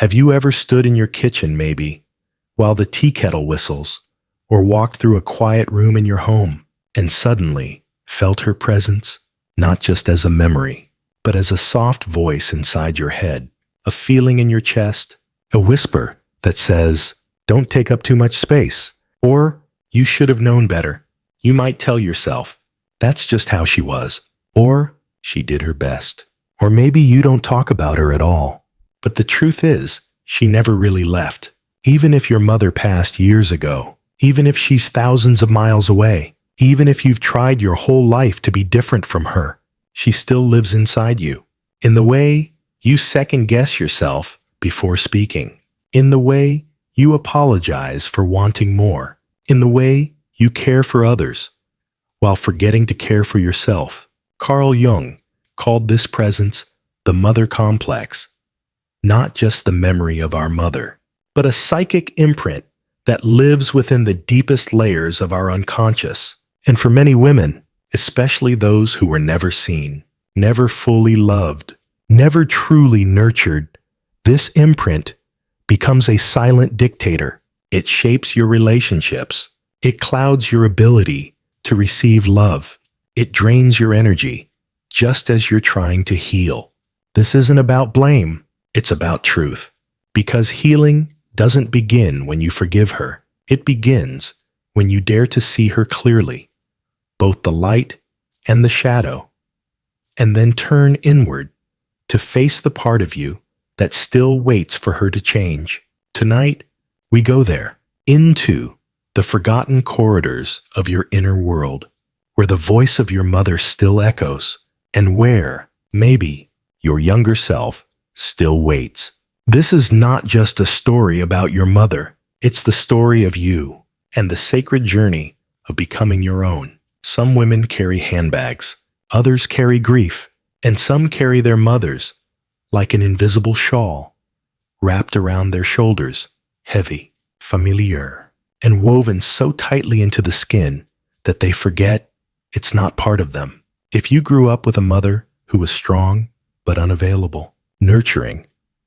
Have you ever stood in your kitchen, maybe, while the tea kettle whistles, or walked through a quiet room in your home and suddenly felt her presence, not just as a memory, but as a soft voice inside your head, a feeling in your chest, a whisper that says, "Don't take up too much space," or "You should have known better." You might tell yourself, "That's just how she was," or "She did her best." Or maybe you don't talk about her at all. But the truth is, she never really left. Even if your mother passed years ago, even if she's thousands of miles away, even if you've tried your whole life to be different from her, she still lives inside you. In the way you second-guess yourself before speaking. In the way you apologize for wanting more. In the way you care for others while forgetting to care for yourself. Carl Jung called this presence the mother complex. Not just the memory of our mother, but a psychic imprint that lives within the deepest layers of our unconscious. And for many women, especially those who were never seen, never fully loved, never truly nurtured, this imprint becomes a silent dictator. It shapes your relationships. It clouds your ability to receive love. It drains your energy, just as you're trying to heal. This isn't about blame. It's about truth. Because healing doesn't begin when you forgive her. It begins when you dare to see her clearly, both the light and the shadow, and then turn inward to face the part of you that still waits for her to change. Tonight, we go there, into the forgotten corridors of your inner world, where the voice of your mother still echoes, and where, maybe, your younger self still waits. This is not just a story about your mother. It's the story of you and the sacred journey of becoming your own. Some women carry handbags, others carry grief, and some carry their mothers like an invisible shawl, wrapped around their shoulders, heavy, familiar, and woven so tightly into the skin that they forget it's not part of them. If you grew up with a mother who was strong but unavailable, nurturing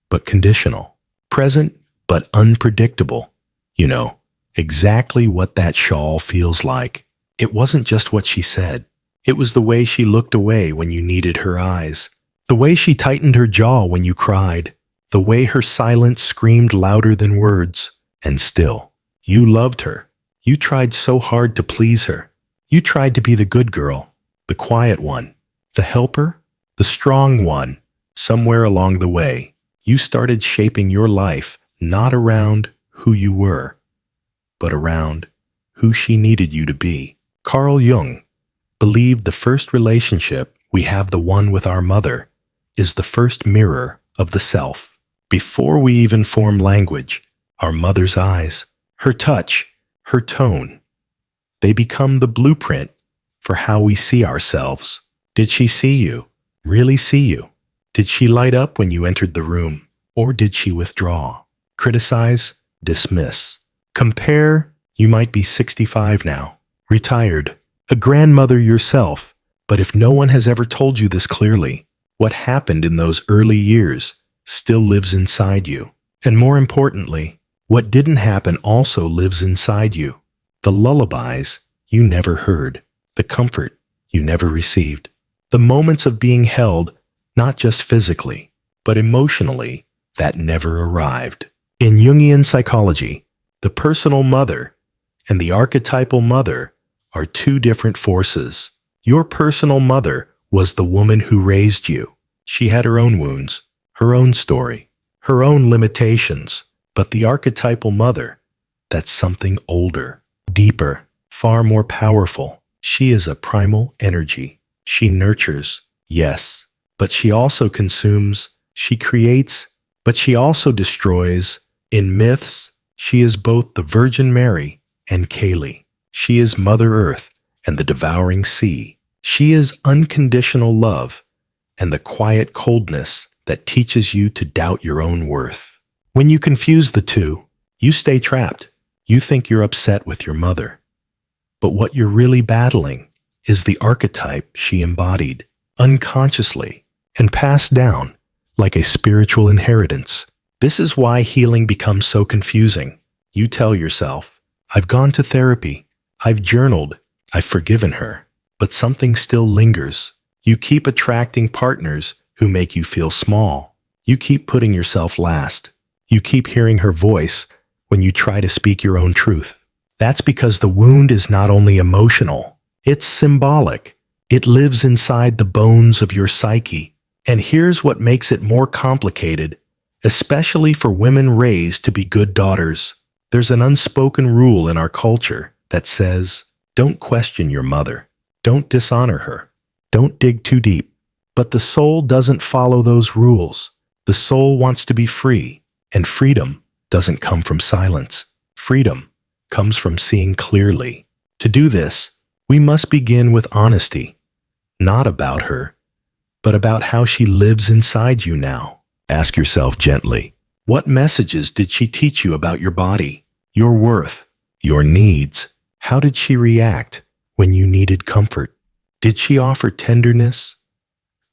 but conditional, present but unpredictable, you know exactly what that shawl feels like. It wasn't just what she said. It was the way she looked away when you needed her eyes, the way she tightened her jaw when you cried, the way her silence screamed louder than words. And still, you loved her. You tried so hard to please her. You tried to be the good girl, the quiet one, the helper, the strong one. Somewhere along the way, you started shaping your life not around who you were, but around who she needed you to be. Carl Jung believed the first relationship we have, the one with our mother, is the first mirror of the self. Before we even form language, our mother's eyes, her touch, her tone, they become the blueprint for how we see ourselves. Did she see you? Really see you? Did she light up when you entered the room? Or did she withdraw? Criticize? Dismiss? Compare? You might be 65 now, retired, a grandmother yourself, but if no one has ever told you this clearly, what happened in those early years still lives inside you. And more importantly, what didn't happen also lives inside you. The lullabies you never heard, the comfort you never received, the moments of being held not just physically, but emotionally, that never arrived. In Jungian psychology, the personal mother and the archetypal mother are two different forces. Your personal mother was the woman who raised you. She had her own wounds, her own story, her own limitations. But the archetypal mother, that's something older, deeper, far more powerful. She is a primal energy. She nurtures, yes, but she also consumes. She creates, but she also destroys. In myths, she is both the Virgin Mary and Kali. She is Mother Earth and the devouring sea. She is unconditional love and the quiet coldness that teaches you to doubt your own worth. When you confuse the two, you stay trapped. You think you're upset with your mother. But what you're really battling is the archetype she embodied, unconsciously, and passed down like a spiritual inheritance. This is why healing becomes so confusing. You tell yourself, I've gone to therapy, I've journaled, I've forgiven her, but something still lingers. You keep attracting partners who make you feel small. You keep putting yourself last. You keep hearing her voice when you try to speak your own truth. That's because the wound is not only emotional, it's symbolic. It lives inside the bones of your psyche. And here's what makes it more complicated, especially for women raised to be good daughters. There's an unspoken rule in our culture that says, don't question your mother. Don't dishonor her. Don't dig too deep. But the soul doesn't follow those rules. The soul wants to be free, and freedom doesn't come from silence. Freedom comes from seeing clearly. To do this, we must begin with honesty, not about her, but about how she lives inside you now. Ask yourself gently, what messages did she teach you about your body, your worth, your needs? How did she react when you needed comfort? Did she offer tenderness,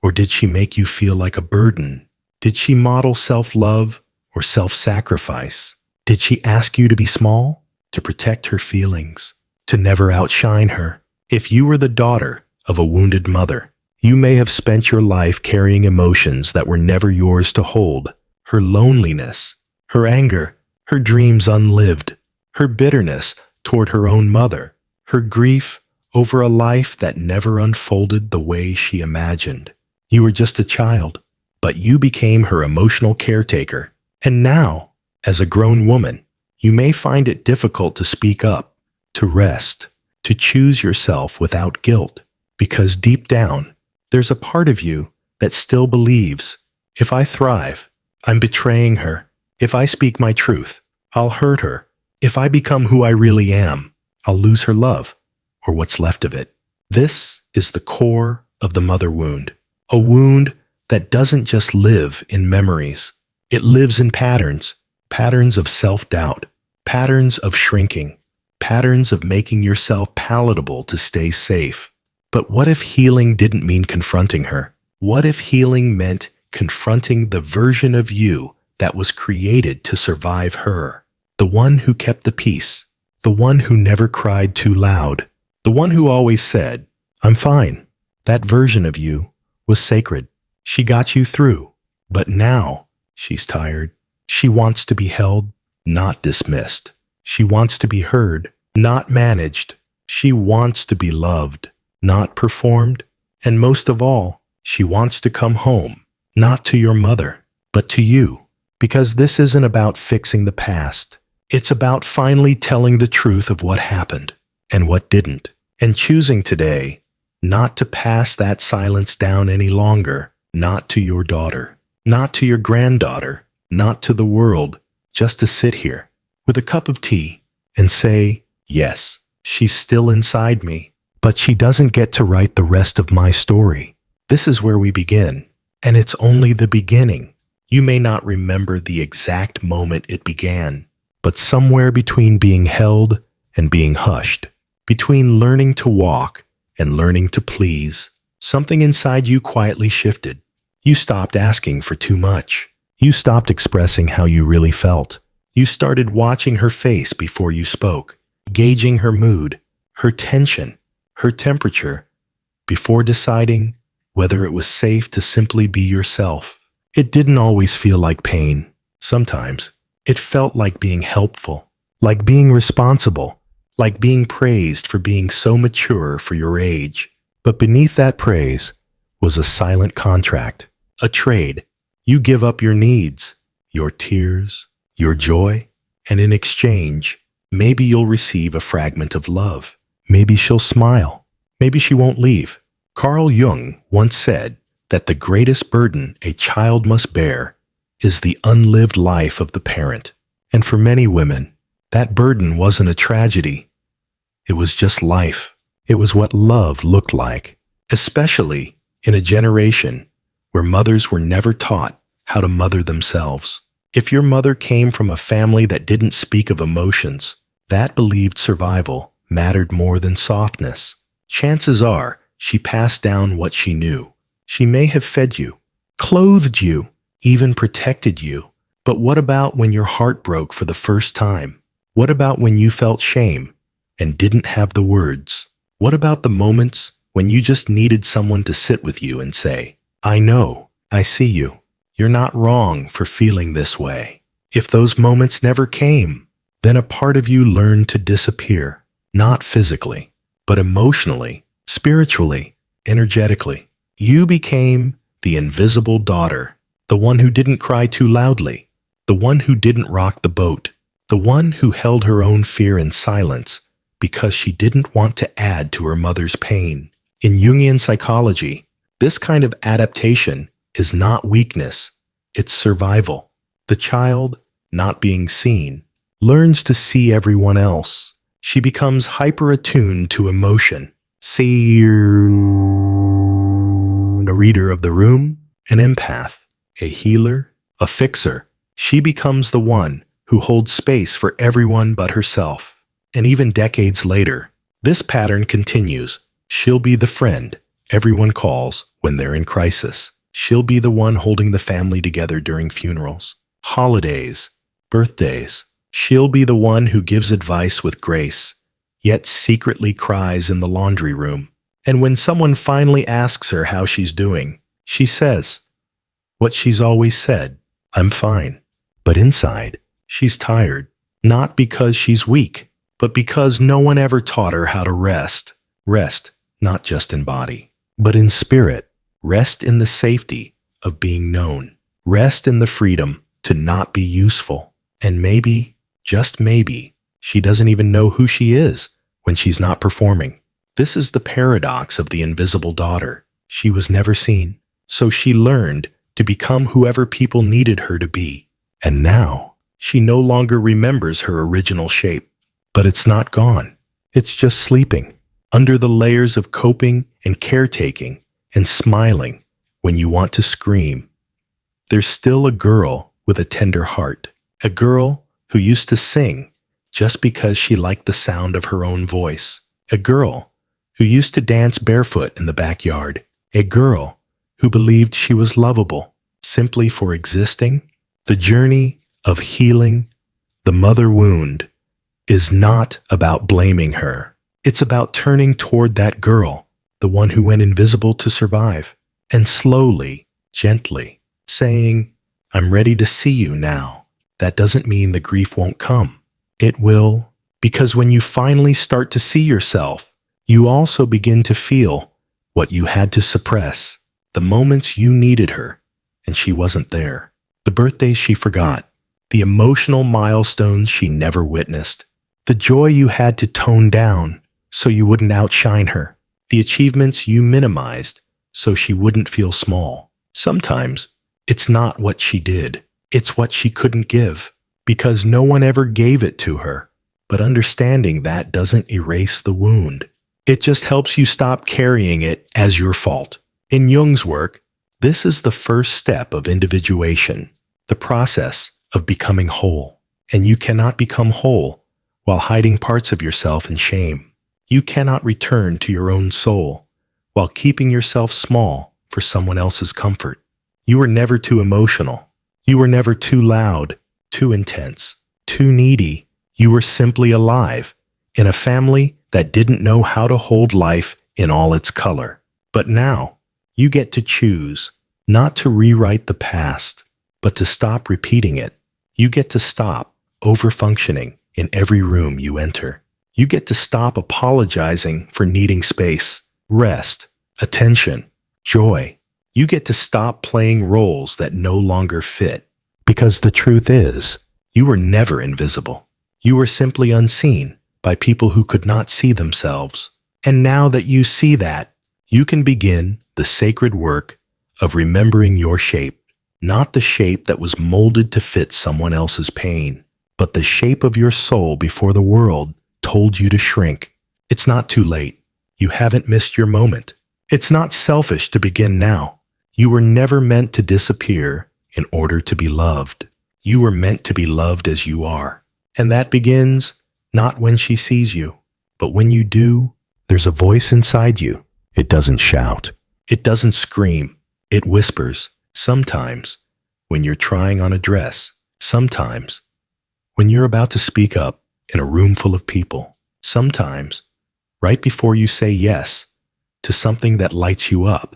or did she make you feel like a burden? Did she model self-love or self-sacrifice? Did she ask you to be small, to protect her feelings, to never outshine her? If you were the daughter of a wounded mother, you may have spent your life carrying emotions that were never yours to hold. Her loneliness, her anger, her dreams unlived, her bitterness toward her own mother, her grief over a life that never unfolded the way she imagined. You were just a child, but you became her emotional caretaker. And now, as a grown woman, you may find it difficult to speak up, to rest, to choose yourself without guilt, because deep down, there's a part of you that still believes, if I thrive, I'm betraying her. If I speak my truth, I'll hurt her. If I become who I really am, I'll lose her love, or what's left of it. This is the core of the mother wound, a wound that doesn't just live in memories. It lives in patterns, patterns of self-doubt, patterns of shrinking, patterns of making yourself palatable to stay safe. But what if healing didn't mean confronting her? What if healing meant confronting the version of you that was created to survive her? The one who kept the peace, the one who never cried too loud, the one who always said, I'm fine. That version of you was sacred. She got you through. But now she's tired. She wants to be held, not dismissed. She wants to be heard, not managed. She wants to be loved, not performed. And most of all, she wants to come home, not to your mother, but to you. Because this isn't about fixing the past. It's about finally telling the truth of what happened and what didn't, and choosing today not to pass that silence down any longer, not to your daughter, not to your granddaughter, not to the world, just to sit here with a cup of tea and say, yes, she's still inside me, but she doesn't get to write the rest of my story. This is where we begin, and it's only the beginning. You may not remember the exact moment it began, but somewhere between being held and being hushed, between learning to walk and learning to please, something inside you quietly shifted. You stopped asking for too much. You stopped expressing how you really felt. You started watching her face before you spoke, gauging her mood, her tension, her temperature, before deciding whether it was safe to simply be yourself. It didn't always feel like pain. Sometimes it felt like being helpful, like being responsible, like being praised for being so mature for your age. But beneath that praise was a silent contract, a trade. You give up your needs, your tears, your joy, and in exchange, maybe you'll receive a fragment of love. Maybe she'll smile. Maybe she won't leave. Carl Jung once said that the greatest burden a child must bear is the unlived life of the parent. And for many women, that burden wasn't a tragedy. It was just life. It was what love looked like, especially in a generation where mothers were never taught how to mother themselves. If your mother came from a family that didn't speak of emotions, that believed survival mattered more than softness. Chances are she passed down what she knew. She may have fed you, clothed you, even protected you, But what about when your heart broke for the first time? What about when you felt shame and didn't have the words? What about the moments when you just needed someone to sit with you and say, I know, I see you. You're not wrong for feeling this way. If those moments never came, then a part of you learned to disappear, not physically, but emotionally, spiritually, energetically. You became the invisible daughter, the one who didn't cry too loudly, the one who didn't rock the boat, the one who held her own fear in silence because she didn't want to add to her mother's pain. In Jungian psychology, this kind of adaptation is not weakness, it's survival. The child, not being seen, learns to see everyone else. She becomes hyper-attuned to emotion. Seer, a reader of the room, an empath, a healer, a fixer. She becomes the one who holds space for everyone but herself. And even decades later, this pattern continues. She'll be the friend everyone calls when they're in crisis. She'll be the one holding the family together during funerals, holidays, birthdays. She'll be the one who gives advice with grace, yet secretly cries in the laundry room. And when someone finally asks her how she's doing, she says what she's always said, I'm fine. But inside, she's tired, not because she's weak, but because no one ever taught her how to rest. Rest, not just in body, but in spirit. Rest in the safety of being known. Rest in the freedom to not be useful. And maybe, just maybe, she doesn't even know who she is when she's not performing. This is the paradox of the invisible daughter. She was never seen, so she learned to become whoever people needed her to be. And now, she no longer remembers her original shape. But it's not gone. It's just sleeping under the layers of coping and caretaking and smiling when you want to scream. There's still a girl with a tender heart, a girl who used to sing just because she liked the sound of her own voice, a girl who used to dance barefoot in the backyard, a girl who believed she was lovable simply for existing. The journey of healing the mother wound is not about blaming her. It's about turning toward that girl, the one who went invisible to survive, and slowly, gently saying, I'm ready to see you now. That doesn't mean the grief won't come. It will, because when you finally start to see yourself, you also begin to feel what you had to suppress, the moments you needed her, and she wasn't there, the birthdays she forgot, the emotional milestones she never witnessed, the joy you had to tone down so you wouldn't outshine her, the achievements you minimized so she wouldn't feel small. Sometimes it's not what she did, it's what she couldn't give, because no one ever gave it to her. But understanding that doesn't erase the wound. It just helps you stop carrying it as your fault. In Jung's work, this is the first step of individuation, the process of becoming whole. And you cannot become whole while hiding parts of yourself in shame. You cannot return to your own soul while keeping yourself small for someone else's comfort. You were never too emotional. You were never too loud, too intense, too needy. You were simply alive in a family that didn't know how to hold life in all its color. But now, you get to choose not to rewrite the past, but to stop repeating it. You get to stop overfunctioning in every room you enter. You get to stop apologizing for needing space, rest, attention, joy. You get to stop playing roles that no longer fit. Because the truth is, you were never invisible. You were simply unseen by people who could not see themselves. And now that you see that, you can begin the sacred work of remembering your shape, not the shape that was molded to fit someone else's pain, but the shape of your soul before the world told you to shrink. It's not too late. You haven't missed your moment. It's not selfish to begin now. You were never meant to disappear in order to be loved. You were meant to be loved as you are. And that begins not when she sees you, but when you do, there's a voice inside you. It doesn't shout. It doesn't scream. It whispers. Sometimes, when you're trying on a dress, Sometimes, when you're about to speak up in a room full of people, sometimes, right before you say yes to something that lights you up,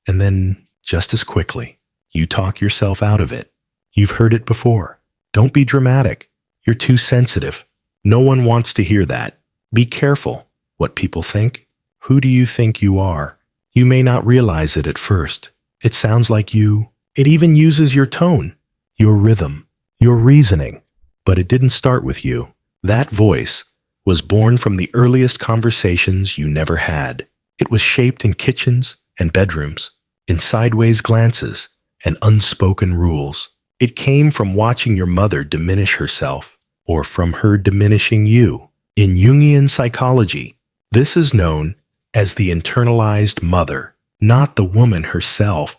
and then, just as quickly, you talk yourself out of it. You've heard it before. Don't be dramatic. You're too sensitive. No one wants to hear that. Be careful what people think. Who do you think you are? You may not realize it at first. It sounds like you. It even uses your tone, your rhythm, your reasoning. But it didn't start with you. That voice was born from the earliest conversations you never had. It was shaped in kitchens and bedrooms, in sideways glances and unspoken rules. It came from watching your mother diminish herself, or from her diminishing you. In Jungian psychology, this is known as the internalized mother, not the woman herself,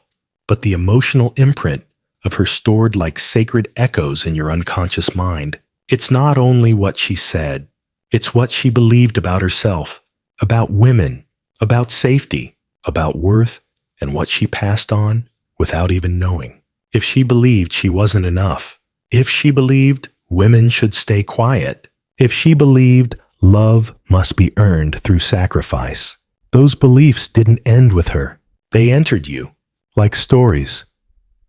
but the emotional imprint of her stored like sacred echoes in your unconscious mind. It's not only what she said, it's what she believed about herself, about women, about safety, about worth, and what she passed on without even knowing. If she believed she wasn't enough, if she believed women should stay quiet, if she believed love must be earned through sacrifice, those beliefs didn't end with her. They entered you, like stories,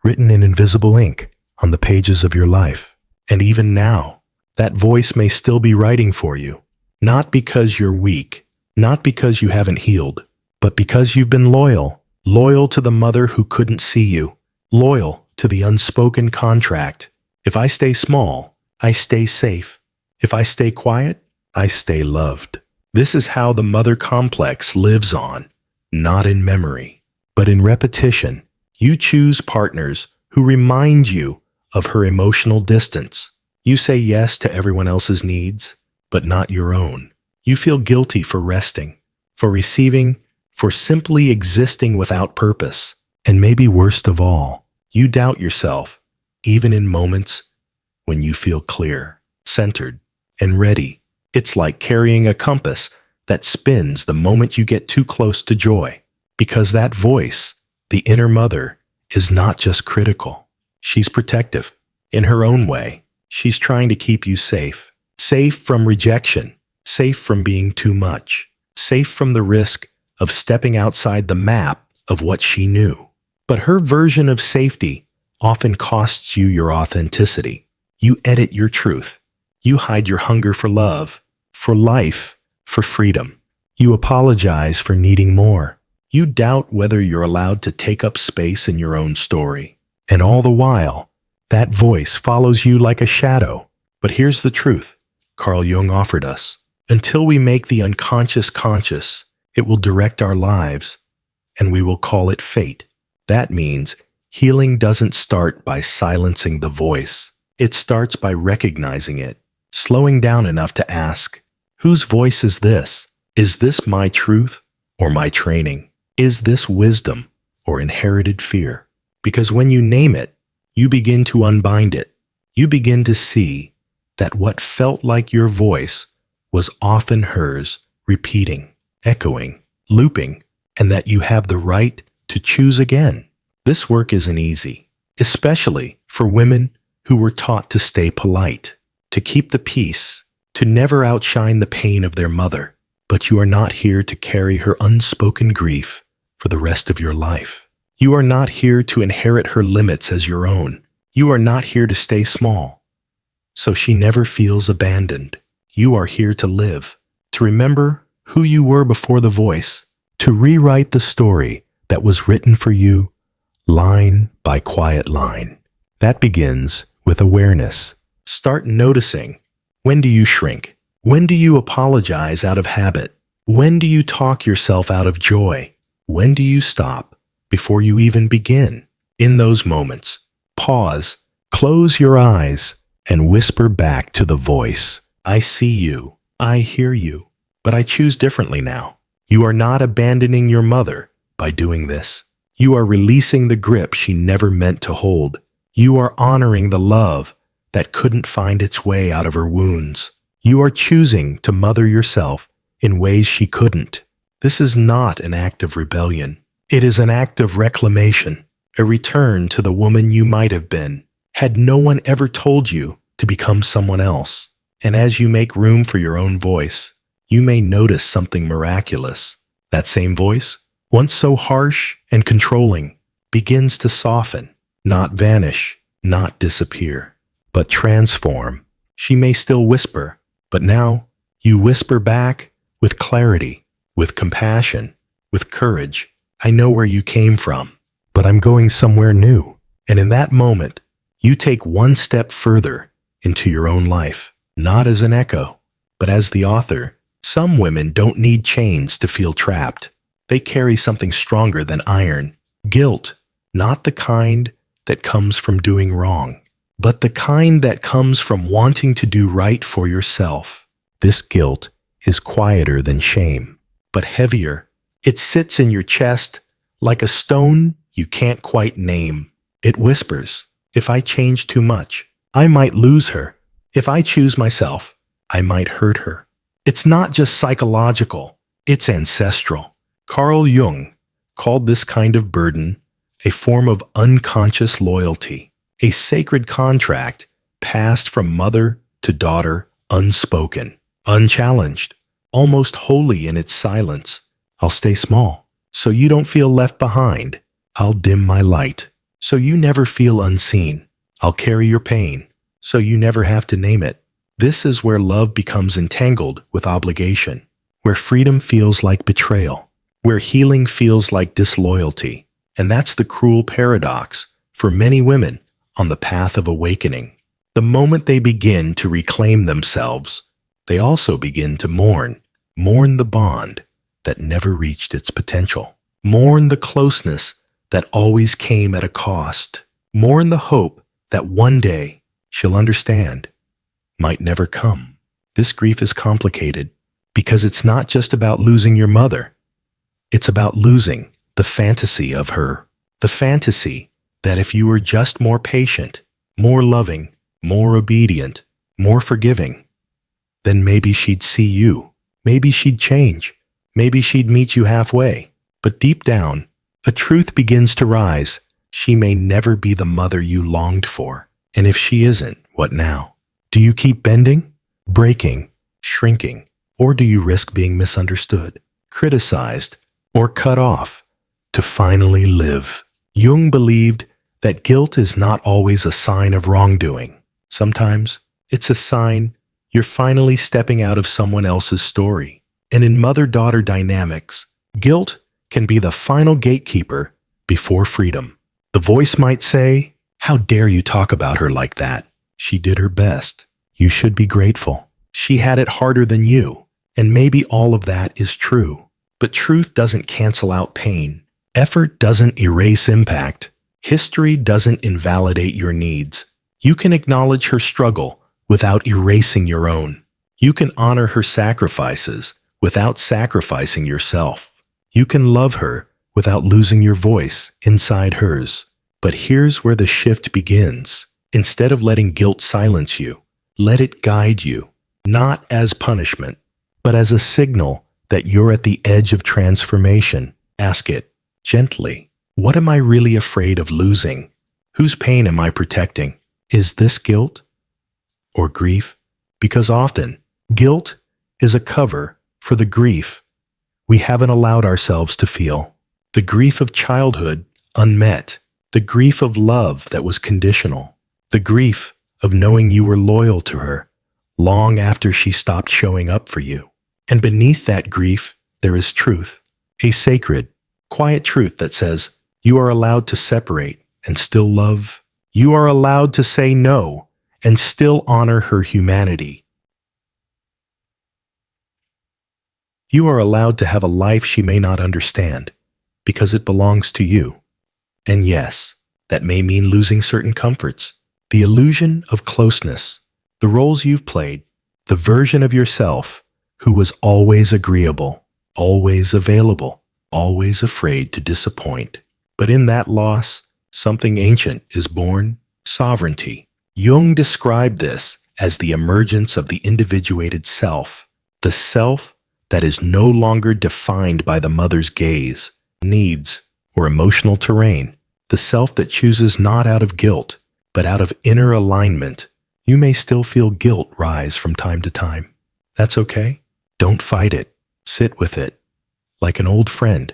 written in invisible ink on the pages of your life. And even now, that voice may still be writing for you, not because you're weak, not because you haven't healed, but because you've been loyal to the mother who couldn't see you, loyal to the unspoken contract. If I stay small, I stay safe. If I stay quiet, I stay loved. This is how the mother complex lives on, not in memory, but in repetition. You choose partners who remind you of her emotional distance. You say yes to everyone else's needs, but not your own. You feel guilty for resting, for receiving, for simply existing without purpose. And maybe worst of all, you doubt yourself, even in moments when you feel clear, centered, and ready. It's like carrying a compass that spins the moment you get too close to joy. Because that voice, the inner mother, is not just critical. She's protective. In her own way, she's trying to keep you safe. Safe from rejection. Safe from being too much. Safe from the risk of stepping outside the map of what she knew. But her version of safety often costs you your authenticity. You edit your truth. You hide your hunger for love, for life, for freedom. You apologize for needing more. You doubt whether you're allowed to take up space in your own story. And all the while, that voice follows you like a shadow. But here's the truth Carl Jung offered us. Until we make the unconscious conscious, it will direct our lives, and we will call it fate. That means healing doesn't start by silencing the voice. It starts by recognizing it, slowing down enough to ask, whose voice is this? Is this my truth or my training? Is this wisdom or inherited fear? Because when you name it, you begin to unbind it. You begin to see that what felt like your voice was often hers, repeating, echoing, looping, and that you have the right to choose again. This work isn't easy, especially for women who were taught to stay polite, to keep the peace, to never outshine the pain of their mother. But you are not here to carry her unspoken grief for the rest of your life. You are not here to inherit her limits as your own. You are not here to stay small, so she never feels abandoned. You are here to live, to remember who you were before the voice, to rewrite the story that was written for you, line by quiet line. That begins with awareness. Start noticing. When do you shrink? When do you apologize out of habit? When do you talk yourself out of joy? When do you stop before you even begin? In those moments, pause, close your eyes, and whisper back to the voice. I see you. I hear you. But I choose differently now. You are not abandoning your mother by doing this. You are releasing the grip she never meant to hold. You are honoring the love that couldn't find its way out of her wounds. You are choosing to mother yourself in ways she couldn't. This is not an act of rebellion. It is an act of reclamation, a return to the woman you might have been, Had no one ever told you to become someone else? And as you make room for your own voice, you may notice something miraculous. That same voice, once so harsh and controlling, begins to soften, not vanish, not disappear, but transform. She may still whisper, but now you whisper back with clarity, with compassion, with courage. I know where you came from, but I'm going somewhere new. And in that moment, you take one step further into your own life, not as an echo, but as the author. Some women don't need chains to feel trapped. They carry something stronger than iron. Guilt, not the kind that comes from doing wrong, but the kind that comes from wanting to do right for yourself. This guilt is quieter than shame, but heavier. It sits in your chest like a stone you can't quite name. It whispers, if I change too much, I might lose her. If I choose myself, I might hurt her. It's not just psychological, it's ancestral. Carl Jung called this kind of burden a form of unconscious loyalty, a sacred contract passed from mother to daughter, unspoken, unchallenged, almost holy in its silence. I'll stay small, so you don't feel left behind. I'll dim my light, so you never feel unseen. I'll carry your pain, so you never have to name it. This is where love becomes entangled with obligation, where freedom feels like betrayal, where healing feels like disloyalty. And that's the cruel paradox for many women on the path of awakening. The moment they begin to reclaim themselves, they also begin to mourn the bond that never reached its potential, mourn the closeness that always came at a cost, mourn the hope that one day she'll understand might never come. This grief is complicated because it's not just about losing your mother. It's about losing the fantasy of her, the fantasy that if you were just more patient, more loving, more obedient, more forgiving, then maybe she'd see you, maybe she'd change, maybe she'd meet you halfway. But deep down, a truth begins to rise. She may never be the mother you longed for. And if she isn't, what now? Do you keep bending, breaking, shrinking, or do you risk being misunderstood, criticized, or cut off to finally live? Jung believed that guilt is not always a sign of wrongdoing. Sometimes it's a sign you're finally stepping out of someone else's story. And in mother-daughter dynamics, guilt can be the final gatekeeper before freedom. The voice might say, "How dare you talk about her like that? She did her best. You should be grateful. She had it harder than you." And maybe all of that is true. But truth doesn't cancel out pain. Effort doesn't erase impact. History doesn't invalidate your needs. You can acknowledge her struggle without erasing your own. You can honor her sacrifices without sacrificing yourself. You can love her without losing your voice inside hers. But here's where the shift begins. Instead of letting guilt silence you, let it guide you, not as punishment, but as a signal that you're at the edge of transformation. Ask it gently, what am I really afraid of losing? Whose pain am I protecting? Is this guilt or grief? Because often, guilt is a cover for the grief we haven't allowed ourselves to feel. The grief of childhood unmet, the grief of love that was conditional, the grief of knowing you were loyal to her long after she stopped showing up for you. And beneath that grief, there is truth, a sacred, quiet truth that says you are allowed to separate and still love. You are allowed to say no and still honor her humanity. You are allowed to have a life she may not understand because it belongs to you. And yes, that may mean losing certain comforts, the illusion of closeness, the roles you've played, the version of yourself who was always agreeable, always available, always afraid to disappoint. But in that loss, something ancient is born, sovereignty. Jung described this as the emergence of the individuated self, the self that is no longer defined by the mother's gaze, needs, or emotional terrain, the self that chooses not out of guilt, but out of inner alignment, you may still feel guilt rise from time to time. That's okay. Don't fight it. Sit with it. Like an old friend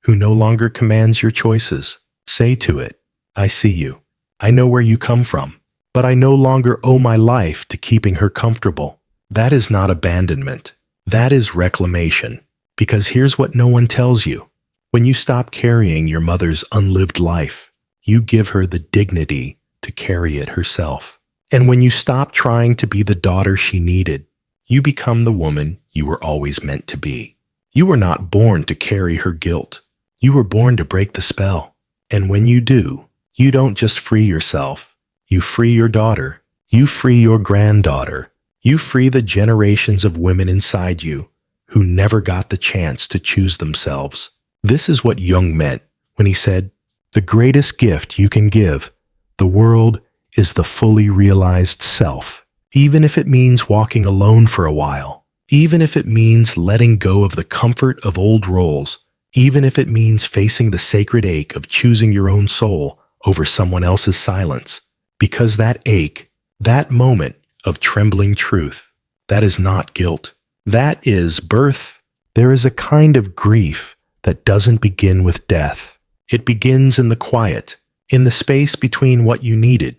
who no longer commands your choices. Say to it, I see you. I know where you come from, but I no longer owe my life to keeping her comfortable. That is not abandonment. That is reclamation. Because here's what no one tells you. When you stop carrying your mother's unlived life, you give her the dignity to carry it herself. And when you stop trying to be the daughter she needed, you become the woman you were always meant to be. You were not born to carry her guilt. You were born to break the spell. And when you do, you don't just free yourself. You free your daughter. You free your granddaughter. You free the generations of women inside you who never got the chance to choose themselves. This is what Jung meant when he said, the greatest gift you can give the world is the fully realized self, even if it means walking alone for a while, even if it means letting go of the comfort of old roles, even if it means facing the sacred ache of choosing your own soul over someone else's silence. Because that ache, that moment of trembling truth, that is not guilt. That is birth. There is a kind of grief that doesn't begin with death. It begins in the quiet, in the space between what you needed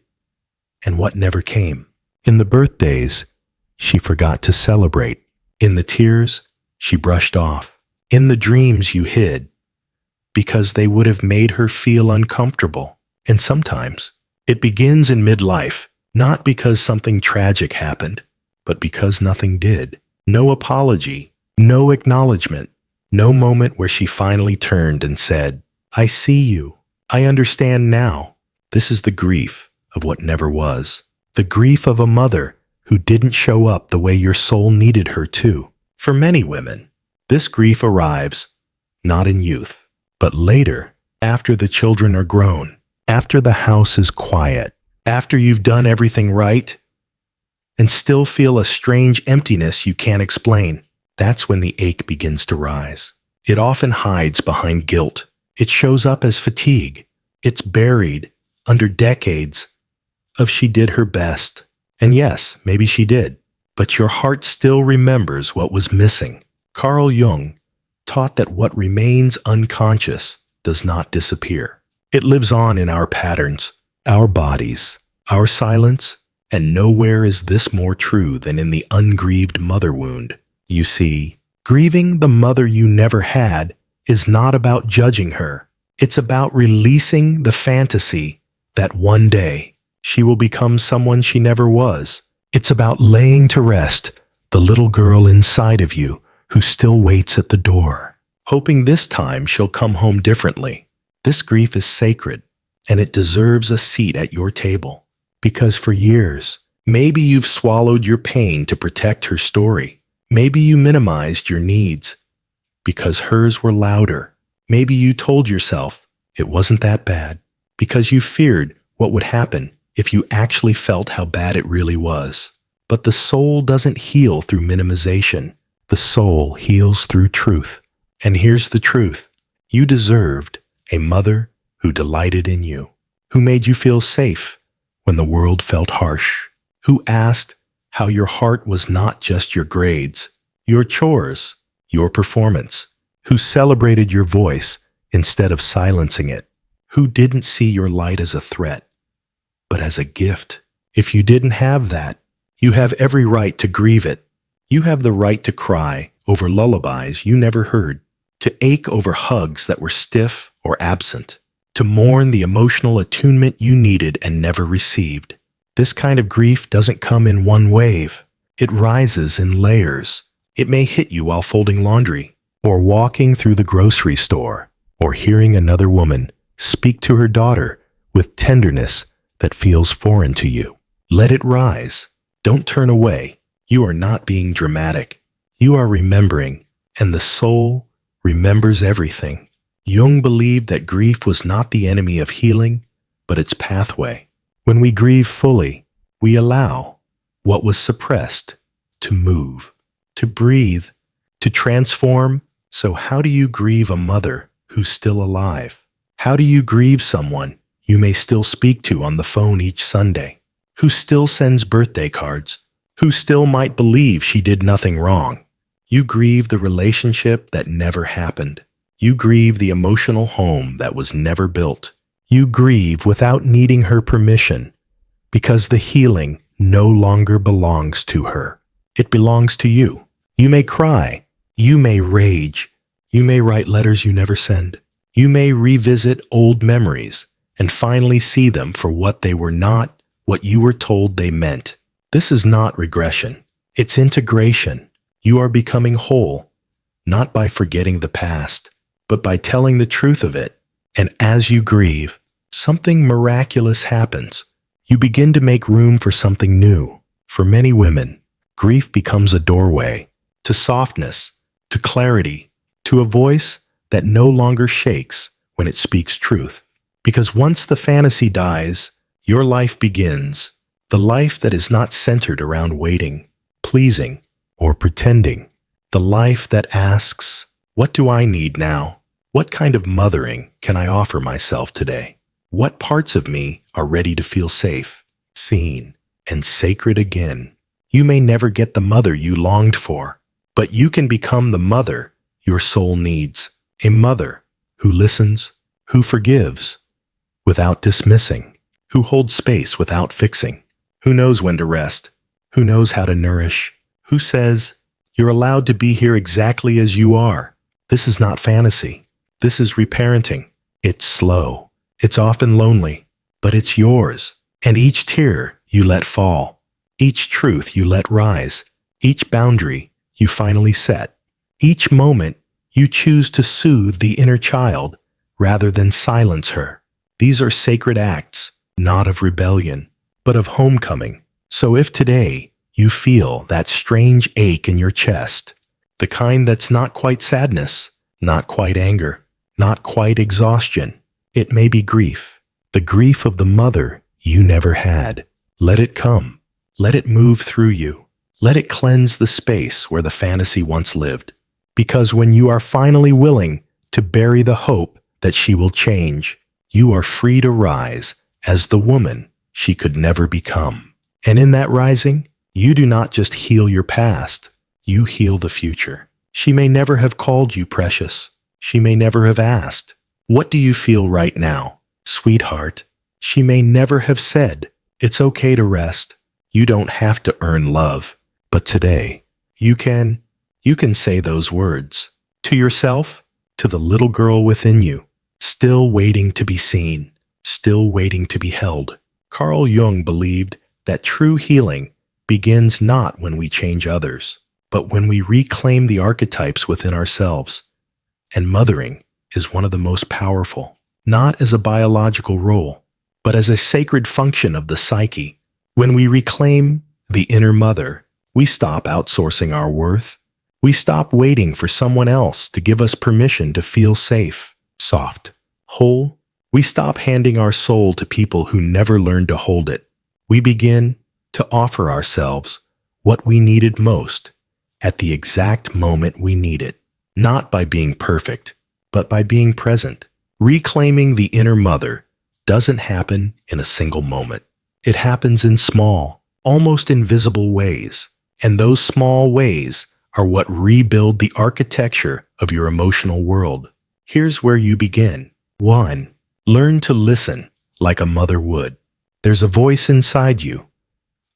and what never came. In the birthdays, she forgot to celebrate. In the tears, she brushed off. In the dreams you hid, because they would have made her feel uncomfortable. And sometimes, it begins in midlife, not because something tragic happened, but because nothing did. No apology, no acknowledgement, no moment where she finally turned and said, I see you. I understand now. This is the grief of what never was. The grief of a mother who didn't show up the way your soul needed her to. For many women, this grief arrives not in youth, but later, after the children are grown, after the house is quiet, after you've done everything right, and still feel a strange emptiness you can't explain. That's when the ache begins to rise. It often hides behind guilt. It shows up as fatigue. It's buried under decades of she did her best. And yes, maybe she did, but your heart still remembers what was missing. Carl Jung taught that what remains unconscious does not disappear. It lives on in our patterns, our bodies, our silence, and nowhere is this more true than in the ungrieved mother wound. You see, grieving the mother you never had is not about judging her. It's about releasing the fantasy that one day she will become someone she never was. It's about laying to rest the little girl inside of you who still waits at the door, hoping this time she'll come home differently. This grief is sacred, and it deserves a seat at your table. Because for years, maybe you've swallowed your pain to protect her story. Maybe you minimized your needs because hers were louder. Maybe you told yourself it wasn't that bad because you feared what would happen if you actually felt how bad it really was. But the soul doesn't heal through minimization. The soul heals through truth. And here's the truth. You deserved a mother who delighted in you, who made you feel safe when the world felt harsh, who asked how your heart was not just your grades, your chores, your performance, who celebrated your voice instead of silencing it, who didn't see your light as a threat, but as a gift. If you didn't have that, you have every right to grieve it. You have the right to cry over lullabies you never heard, to ache over hugs that were stiff or absent, to mourn the emotional attunement you needed and never received. This kind of grief doesn't come in one wave. It rises in layers. It may hit you while folding laundry, or walking through the grocery store, or hearing another woman speak to her daughter with tenderness that feels foreign to you. Let it rise. Don't turn away. You are not being dramatic. You are remembering, and the soul remembers everything. Jung believed that grief was not the enemy of healing, but its pathway. When we grieve fully, we allow what was suppressed to move, to breathe, to transform. So how do you grieve a mother who's still alive? How do you grieve someone you may still speak to on the phone each Sunday, who still sends birthday cards, who still might believe she did nothing wrong. You grieve the relationship that never happened. You grieve the emotional home that was never built. You grieve without needing her permission, because the healing no longer belongs to her. It belongs to you. You may cry. You may rage. You may write letters you never send. You may revisit old memories and finally see them for what they were not, what you were told they meant. This is not regression. It's integration. You are becoming whole, not by forgetting the past, but by telling the truth of it. And as you grieve, something miraculous happens. You begin to make room for something new. For many women, grief becomes a doorway to softness, to clarity, to a voice that no longer shakes when it speaks truth. Because once the fantasy dies, your life begins. The life that is not centered around waiting, pleasing, or pretending. The life that asks, what do I need now? What kind of mothering can I offer myself today? What parts of me are ready to feel safe, seen, and sacred again? You may never get the mother you longed for, but you can become the mother your soul needs. A mother who listens, who forgives without dismissing, who holds space without fixing, who knows when to rest, who knows how to nourish, who says, you're allowed to be here exactly as you are. This is not fantasy. This is reparenting. It's slow. It's often lonely, but it's yours. And each tear you let fall, each truth you let rise, each boundary you finally set, each moment you choose to soothe the inner child rather than silence her. These are sacred acts, not of rebellion, but of homecoming. So if today you feel that strange ache in your chest, the kind that's not quite sadness, not quite anger, not quite exhaustion, it may be grief, the grief of the mother you never had. Let it come. Let it move through you. Let it cleanse the space where the fantasy once lived. Because when you are finally willing to bury the hope that she will change, you are free to rise as the woman she could never become. And in that rising, you do not just heal your past, you heal the future. She may never have called you precious. She may never have asked, what do you feel right now, sweetheart? She may never have said, it's okay to rest. You don't have to earn love. But today, you can say those words to yourself, to the little girl within you, still waiting to be seen, still waiting to be held. Carl Jung believed that true healing begins not when we change others, but when we reclaim the archetypes within ourselves. And mothering is one of the most powerful, not as a biological role, but as a sacred function of the psyche. When we reclaim the inner mother, we stop outsourcing our worth. We stop waiting for someone else to give us permission to feel safe, soft, whole. We stop handing our soul to people who never learned to hold it. We begin to offer ourselves what we needed most at the exact moment we need it, not by being perfect, but by being present. Reclaiming the inner mother doesn't happen in a single moment. It happens in small, almost invisible ways, and those small ways are what rebuild the architecture of your emotional world. Here's where you begin. 1. Learn to listen like a mother would. There's a voice inside you,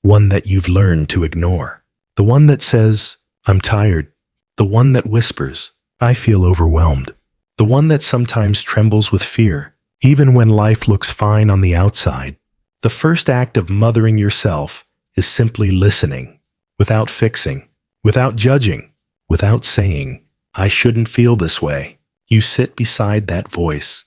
one that you've learned to ignore. The one that says, I'm tired. The one that whispers, I feel overwhelmed. The one that sometimes trembles with fear, even when life looks fine on the outside. The first act of mothering yourself is simply listening, without fixing, without judging, without saying, I shouldn't feel this way. You sit beside that voice,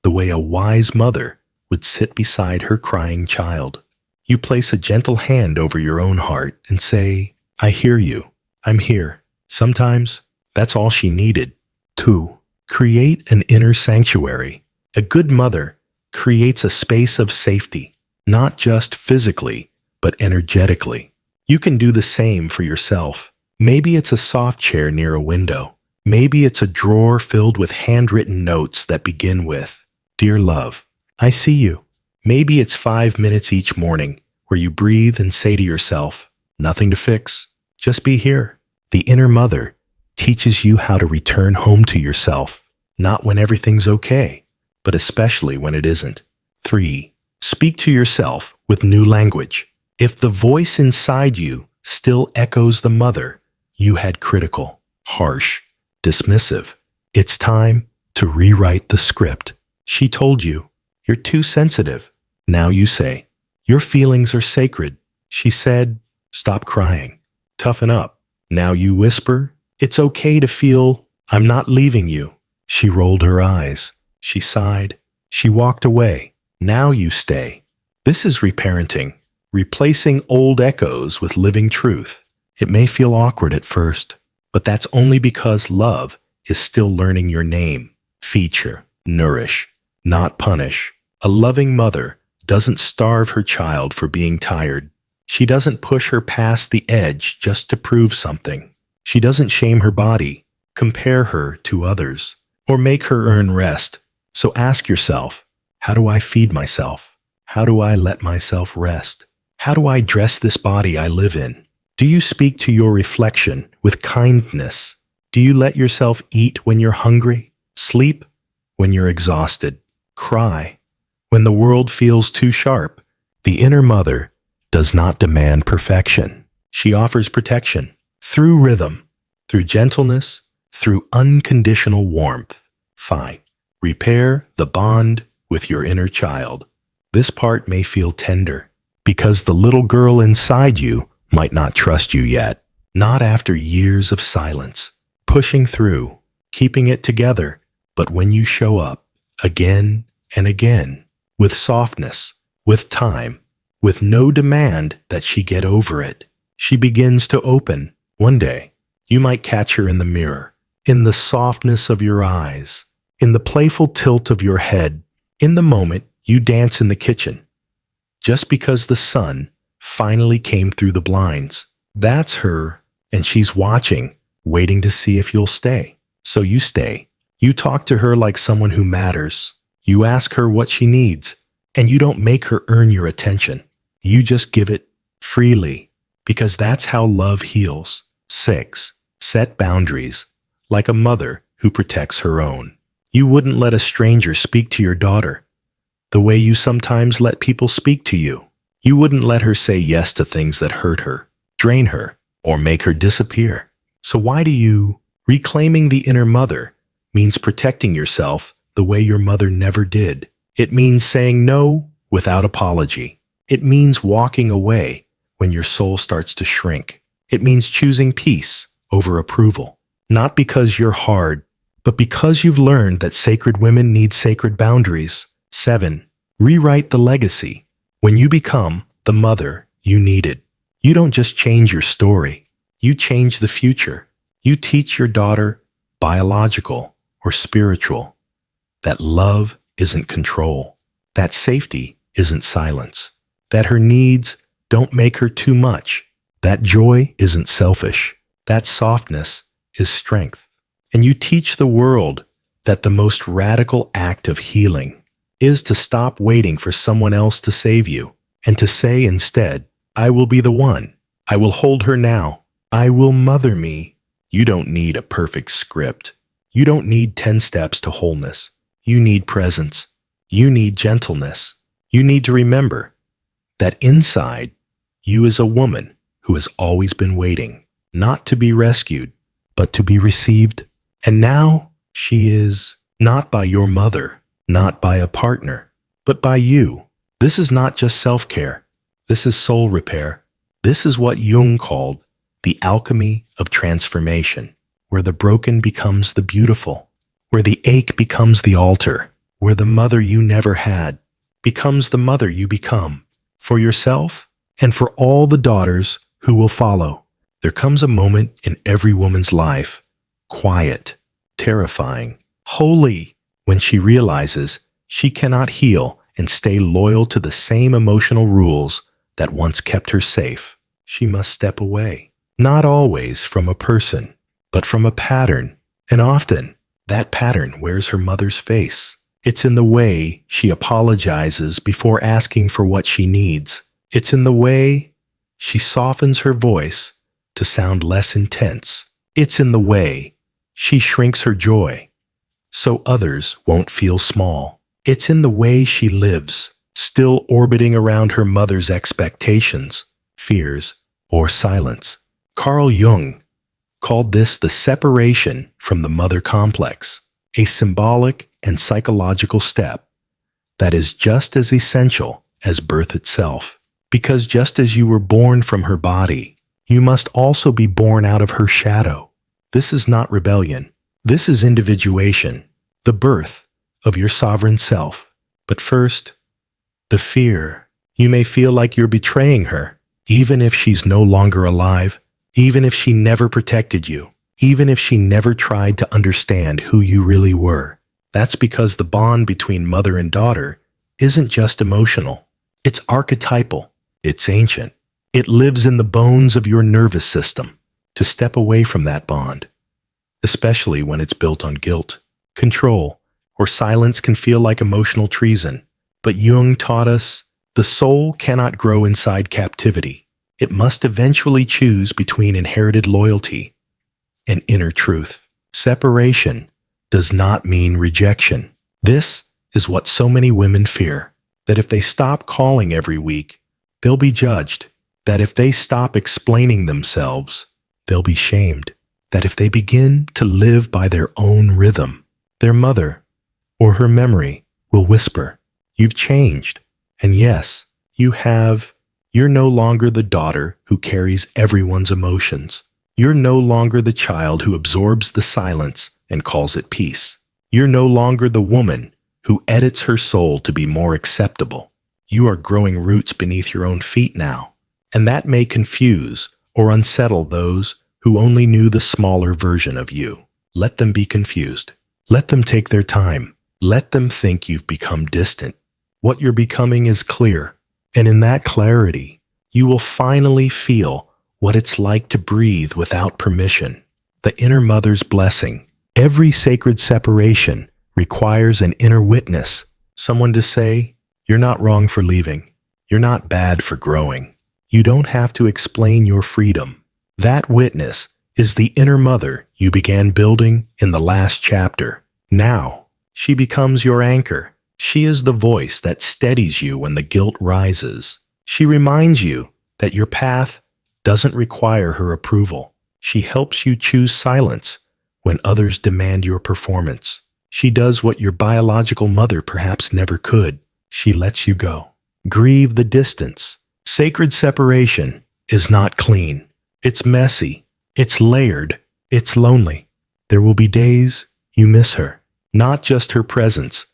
the way a wise mother would sit beside her crying child. You place a gentle hand over your own heart and say, I hear you. I'm here. Sometimes that's all she needed. 2. Create an inner sanctuary. A good mother creates a space of safety, not just physically, but energetically. You can do the same for yourself. Maybe it's a soft chair near a window. Maybe it's a drawer filled with handwritten notes that begin with, Dear love, I see you. Maybe it's 5 minutes each morning where you breathe and say to yourself, nothing to fix, just be here. The inner mother teaches you how to return home to yourself, not when everything's okay, but especially when it isn't. 3. Speak to yourself with new language. If the voice inside you still echoes the mother you had critical, harsh, dismissive, it's time to rewrite the script. She told you, you're too sensitive. Now you say, your feelings are sacred. She said, stop crying. Toughen up. Now you whisper, it's okay to feel, I'm not leaving you. She rolled her eyes. She sighed. She walked away. Now you stay. This is reparenting, replacing old echoes with living truth. It may feel awkward at first, but that's only because love is still learning your name. Feature, nourish, not punish. A loving mother doesn't starve her child for being tired. She doesn't push her past the edge just to prove something. She doesn't shame her body, compare her to others, or make her earn rest. So ask yourself, how do I feed myself? How do I let myself rest? How do I dress this body I live in? Do you speak to your reflection with kindness? Do you let yourself eat when you're hungry? Sleep when you're exhausted? Cry when the world feels too sharp? The inner mother does not demand perfection. She offers protection through rhythm, through gentleness, through unconditional warmth. 5. Repair the bond with your inner child. This part may feel tender because the little girl inside you might not trust you yet. Not after years of silence, pushing through, keeping it together. But when you show up again and again, with softness, with time, with no demand that she get over it, she begins to open. One day, you might catch her in the mirror, in the softness of your eyes, in the playful tilt of your head, in the moment you dance in the kitchen, just because the sun finally came through the blinds. That's her, and she's watching, waiting to see if you'll stay. So you stay. You talk to her like someone who matters. You ask her what she needs, and you don't make her earn your attention. You just give it freely, because that's how love heals. 6. Set boundaries, like a mother who protects her own. You wouldn't let a stranger speak to your daughter the way you sometimes let people speak to you. You wouldn't let her say yes to things that hurt her, drain her, or make her disappear. So why do you? Reclaiming the inner mother means protecting yourself the way your mother never did. It means saying no without apology. It means walking away when your soul starts to shrink. It means choosing peace over approval, not because you're hard, but because you've learned that sacred women need sacred boundaries. 7. Rewrite the legacy. When you become the mother you needed, you don't just change your story, you change the future. You teach your daughter, biological or spiritual, that love isn't control, that safety isn't silence, that her needs don't make her too much, that joy isn't selfish, that softness is strength. And you teach the world that the most radical act of healing is to stop waiting for someone else to save you and to say instead, I will be the one. I will hold her now. I will mother me. You don't need a perfect script. You don't need 10 steps to wholeness. You need presence. You need gentleness. You need to remember that inside you is a woman who has always been waiting, not to be rescued, but to be received. And now she is not by your mother, not by a partner, but by you. This is not just self-care. This is soul repair. This is what Jung called the alchemy of transformation, where the broken becomes the beautiful, where the ache becomes the altar, where the mother you never had becomes the mother you become, for yourself and for all the daughters who will follow. There comes a moment in every woman's life, quiet, terrifying, holy, when she realizes she cannot heal and stay loyal to the same emotional rules that once kept her safe. She must step away, not always from a person, but from a pattern. And often, that pattern wears her mother's face. It's in the way she apologizes before asking for what she needs. It's in the way she softens her voice to sound less intense. It's in the way she shrinks her joy so others won't feel small. It's in the way she lives, still orbiting around her mother's expectations, fears, or silence. Carl Jung called this the separation from the mother complex, a symbolic and psychological step that is just as essential as birth itself. Because just as you were born from her body, you must also be born out of her shadow. This is not rebellion. This is individuation, the birth of your sovereign self. But first, the fear. You may feel like you're betraying her, even if she's no longer alive, even if she never protected you, even if she never tried to understand who you really were. That's because the bond between mother and daughter isn't just emotional. It's archetypal. It's ancient. It lives in the bones of your nervous system. To step away from that bond, especially when it's built on guilt, control, or silence, can feel like emotional treason. But Jung taught us the soul cannot grow inside captivity. It must eventually choose between inherited loyalty and inner truth. Separation does not mean rejection. This is what so many women fear, that if they stop calling every week, they'll be judged, that if they stop explaining themselves, they'll be shamed, that if they begin to live by their own rhythm, their mother or her memory will whisper, "You've changed." And yes, you have. You're no longer the daughter who carries everyone's emotions. You're no longer the child who absorbs the silence and calls it peace. You're no longer the woman who edits her soul to be more acceptable. You are growing roots beneath your own feet now, and that may confuse or unsettle those who only knew the smaller version of you. Let them be confused. Let them take their time. Let them think you've become distant. What you're becoming is clear, and in that clarity, you will finally feel what it's like to breathe without permission. The inner mother's blessing. Every sacred separation requires an inner witness, someone to say, "You're not wrong for leaving. You're not bad for growing." You don't have to explain your freedom. That witness is the inner mother you began building in the last chapter. Now, she becomes your anchor. She is the voice that steadies you when the guilt rises. She reminds you that your path doesn't require her approval. She helps you choose silence when others demand your performance. She does what your biological mother perhaps never could. She lets you go. Grieve the distance. Sacred separation is not clean. It's messy. It's layered. It's lonely. There will be days you miss her. Not just her presence,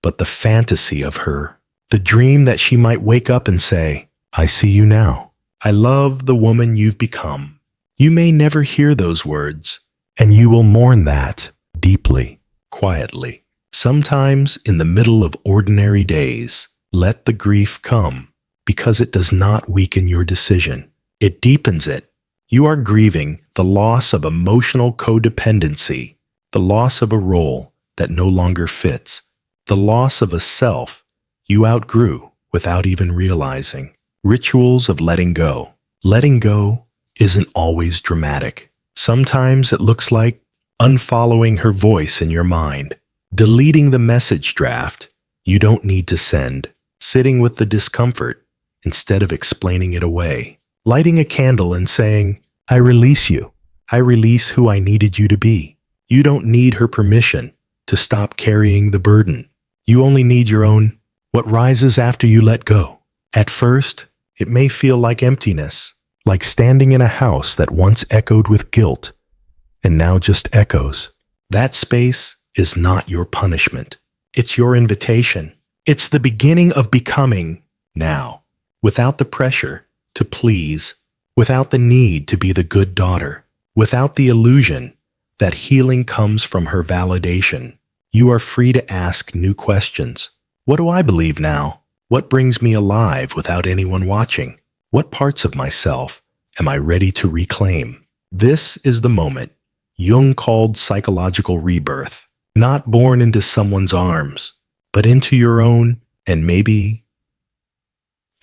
but the fantasy of her. The dream that she might wake up and say, "I see you now. I love the woman you've become." You may never hear those words, and you will mourn that deeply, quietly. Sometimes in the middle of ordinary days, let the grief come, because it does not weaken your decision. It deepens it. You are grieving the loss of emotional codependency, the loss of a role that no longer fits, the loss of a self you outgrew without even realizing. Rituals of letting go. Letting go isn't always dramatic. Sometimes it looks like unfollowing her voice in your mind, deleting the message draft you don't need to send, sitting with the discomfort instead of explaining it away, lighting a candle and saying, "I release you. I release who I needed you to be." You don't need her permission to stop carrying the burden. You only need your own. What rises after you let go? At first, it may feel like emptiness, like standing in a house that once echoed with guilt and now just echoes. That space is not your punishment. It's your invitation. It's the beginning of becoming now, without the pressure to please, without the need to be the good daughter, without the illusion that healing comes from her validation. You are free to ask new questions. What do I believe now? What brings me alive without anyone watching? What parts of myself am I ready to reclaim? This is the moment Jung called psychological rebirth, not born into someone's arms, but into your own and maybe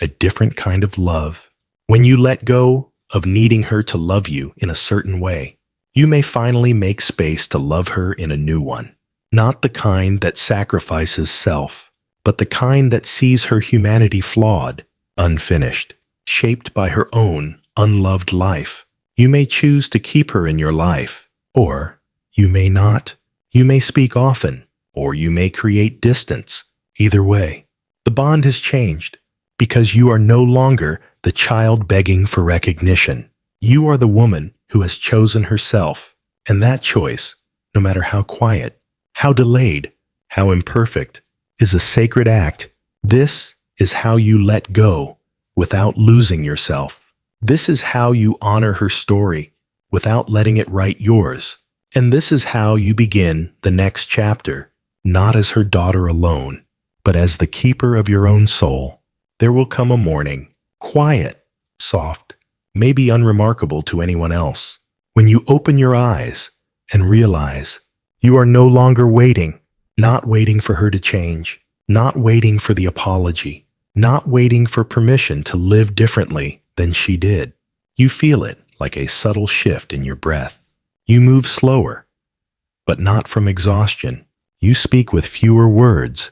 a different kind of love. When you let go of needing her to love you in a certain way, you may finally make space to love her in a new one. Not the kind that sacrifices self, but the kind that sees her humanity flawed, unfinished, shaped by her own unloved life. You may choose to keep her in your life, or you may not. You may speak often, or you may create distance. Either way, the bond has changed because you are no longer the child begging for recognition. You are the woman who has chosen herself, and that choice, no matter how quiet, how delayed, how imperfect, is a sacred act. This is how you let go without losing yourself. This is how you honor her story without letting it write yours. And this is how you begin the next chapter, not as her daughter alone, but as the keeper of your own soul. There will come a morning, quiet, soft, maybe unremarkable to anyone else, when you open your eyes and realize you are no longer waiting, not waiting for her to change, not waiting for the apology, not waiting for permission to live differently than she did. You feel it like a subtle shift in your breath. You move slower, but not from exhaustion. You speak with fewer words,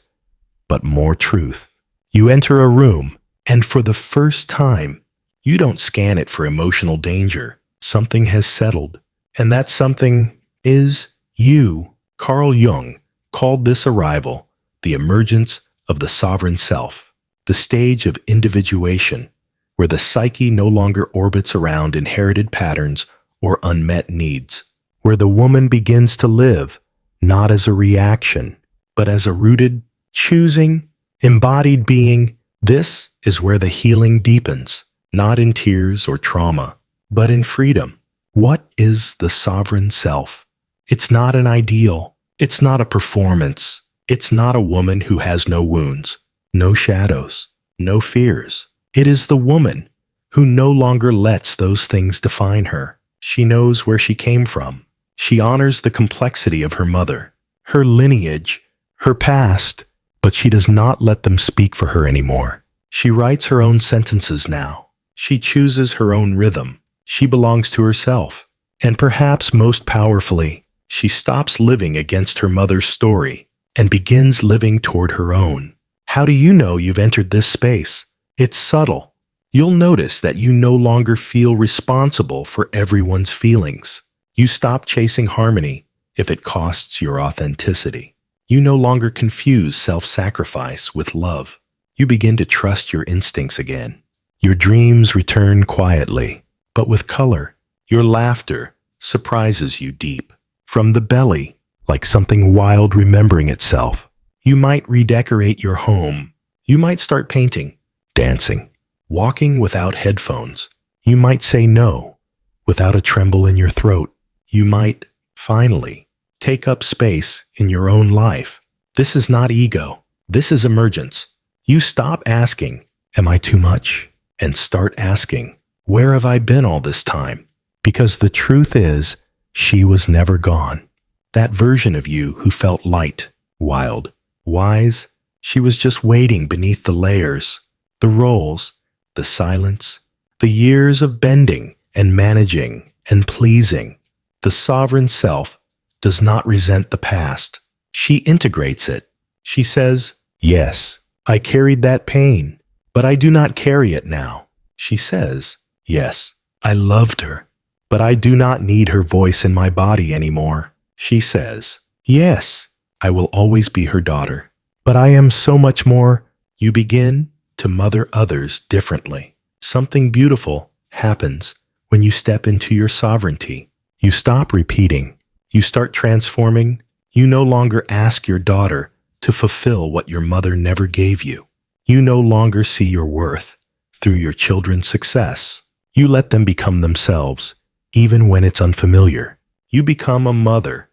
but more truth. You enter a room, and for the first time, you don't scan it for emotional danger. Something has settled, and that something is you. Carl Jung called this arrival the emergence of the sovereign self, the stage of individuation, where the psyche no longer orbits around inherited patterns or unmet needs, where the woman begins to live not as a reaction, but as a rooted, choosing, embodied being. This is where the healing deepens, not in tears or trauma, but in freedom. What is the sovereign self? It's not an ideal. It's not a performance. It's not a woman who has no wounds, no shadows, no fears. It is the woman who no longer lets those things define her. She knows where she came from. She honors the complexity of her mother, her lineage, her past, but she does not let them speak for her anymore. She writes her own sentences now. She chooses her own rhythm. She belongs to herself. And perhaps most powerfully, she stops living against her mother's story and begins living toward her own. How do you know you've entered this space? It's subtle. You'll notice that you no longer feel responsible for everyone's feelings. You stop chasing harmony if it costs your authenticity. You no longer confuse self-sacrifice with love. You begin to trust your instincts again. Your dreams return quietly, but with color. Your laughter surprises you deep. From the belly, like something wild remembering itself. You might redecorate your home. You might start painting, dancing, walking without headphones. You might say no without a tremble in your throat. You might, finally, take up space in your own life. This is not ego. This is emergence. You stop asking, "Am I too much?" and start asking, "Where have I been all this time?" Because the truth is, she was never gone. That version of you who felt light, wild, wise, she was just waiting beneath the layers, the roles, the silence, the years of bending and managing and pleasing. The sovereign self does not resent the past. She integrates it. She says, "Yes, I carried that pain, but I do not carry it now." She says, "Yes, I loved her, but I do not need her voice in my body anymore." She says, "Yes, I will always be her daughter, but I am so much more." You begin to mother others differently. Something beautiful happens when you step into your sovereignty. You stop repeating. You start transforming. You no longer ask your daughter to fulfill what your mother never gave you. You no longer see your worth through your children's success. You let them become themselves, even when it's unfamiliar. You become a mother